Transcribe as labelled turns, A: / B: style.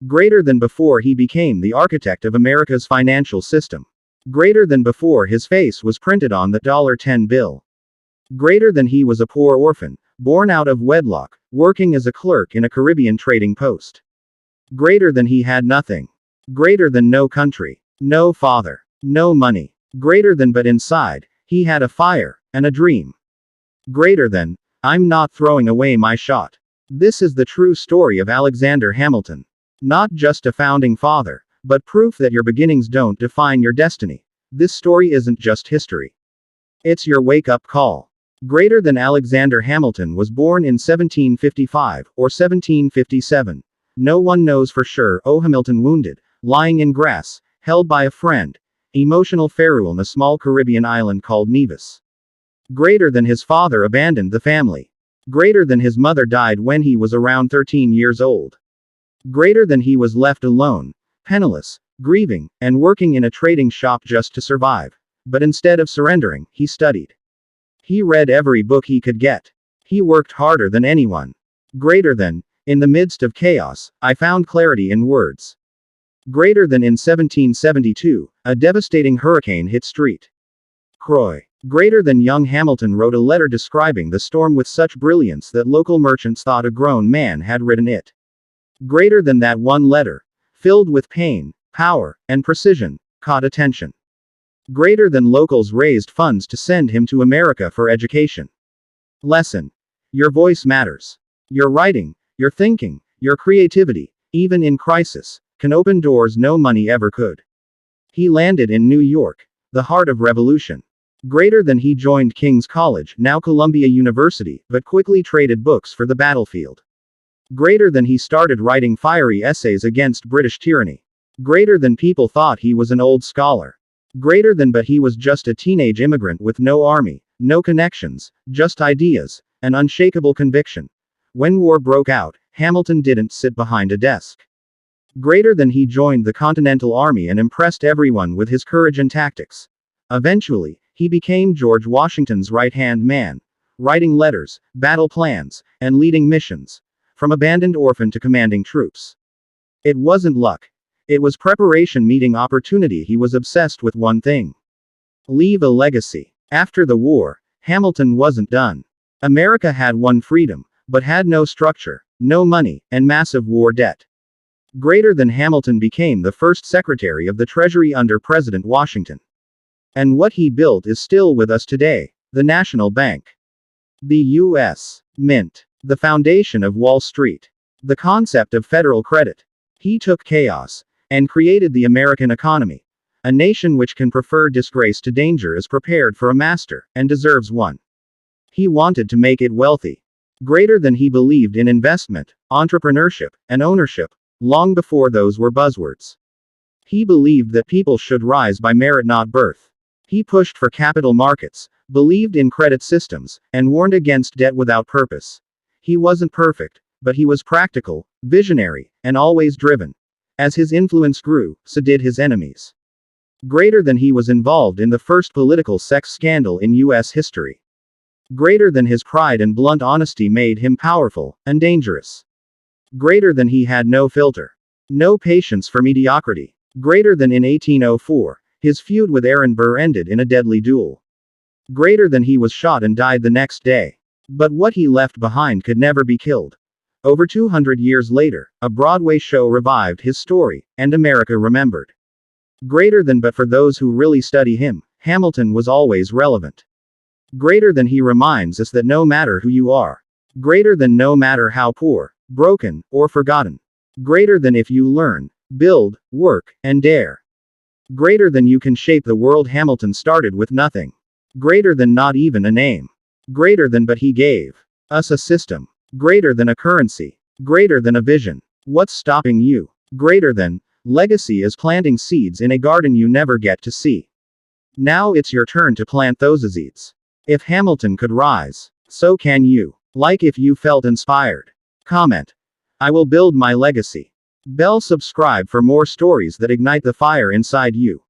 A: Greater than before he became the architect of America's financial system. Greater than before his face was printed on the $10 bill. Greater than he was a poor orphan, born out of wedlock, working as a clerk in a Caribbean trading post. Greater than he had nothing. Greater than no country, no father, no money. Greater than, but inside, he had a fire, and a dream. Greater than, I'm not throwing away my shot. This is the true story of Alexander Hamilton. Not just a founding father, but proof that your beginnings don't define your destiny. This story isn't just history. It's your wake-up call. Greater than Alexander Hamilton was born in 1755, or 1757. No one knows for sure. Hamilton wounded, lying in grass, held by a friend. Emotional farewell on a small Caribbean island called Nevis. Greater than his father abandoned the family. Greater than his mother died when he was around 13 years old. Greater than he was left alone, penniless, grieving, and working in a trading shop just to survive. But instead of surrendering, he studied. He read every book he could get. He worked harder than anyone. Greater than, in the midst of chaos, I found clarity in words. Greater than in 1772, a devastating hurricane hit St. Croix. Greater than young Hamilton wrote a letter describing the storm with such brilliance that local merchants thought a grown man had written it. Greater than that one letter, filled with pain, power, and precision, caught attention. Greater than locals raised funds to send him to America for education. Lesson. Your voice matters. Your writing, your thinking, your creativity, even in crisis, can open doors no money ever could. He landed in New York, the heart of revolution. Greater than he joined King's College, now Columbia University, but quickly traded books for the battlefield. Greater than he started writing fiery essays against British tyranny. Greater than people thought he was an old scholar. Greater than, but he was just a teenage immigrant with no army, no connections, just ideas, and unshakable conviction. When war broke out, Hamilton didn't sit behind a desk. Greater than he joined the Continental Army and impressed everyone with his courage and tactics. Eventually, he became George Washington's right-hand man, writing letters, battle plans, and leading missions, from abandoned orphan to commanding troops. It wasn't luck. It was preparation meeting opportunity. He was obsessed with one thing: leave a legacy. After the war, Hamilton wasn't done. America had won freedom, but had no structure, no money, and massive war debt. Greater than Hamilton became the first Secretary of the Treasury under President Washington. And what he built is still with us today: the National Bank, the U.S. Mint, the foundation of Wall Street, the concept of federal credit. He took chaos and created the American economy. A nation which can prefer disgrace to danger is prepared for a master, and deserves one. He wanted to make it wealthy. Greater than he believed in investment, entrepreneurship, and ownership, long before those were buzzwords. He believed that people should rise by merit, not birth. He pushed for capital markets, believed in credit systems, and warned against debt without purpose. He wasn't perfect, but he was practical, visionary, and always driven. As his influence grew, so did his enemies. Greater than he was involved in the first political sex scandal in U.S. history. Greater than his pride and blunt honesty made him powerful and dangerous. Greater than he had no filter, no patience for mediocrity. Greater than in 1804, his feud with Aaron Burr ended in a deadly duel. Greater than he was shot and died the next day. But what he left behind could never be killed. Over 200 years later, a Broadway show revived his story, and America remembered. Greater than, but for those who really study him, Hamilton was always relevant. Greater than he reminds us that no matter who you are. Greater than no matter how poor, broken, or forgotten. Greater than if you learn, build, work, and dare. Greater than you can shape the world. Hamilton started with nothing. Greater than not even a name. Greater than, but he gave us a system. Greater than a currency. Greater than a vision. What's stopping you? Greater than, legacy is planting seeds in a garden you never get to see. Now it's your turn to plant those seeds. If Hamilton could rise, so can you. Like if you felt inspired. Comment. I will build my legacy. Bell subscribe for more stories that ignite the fire inside you.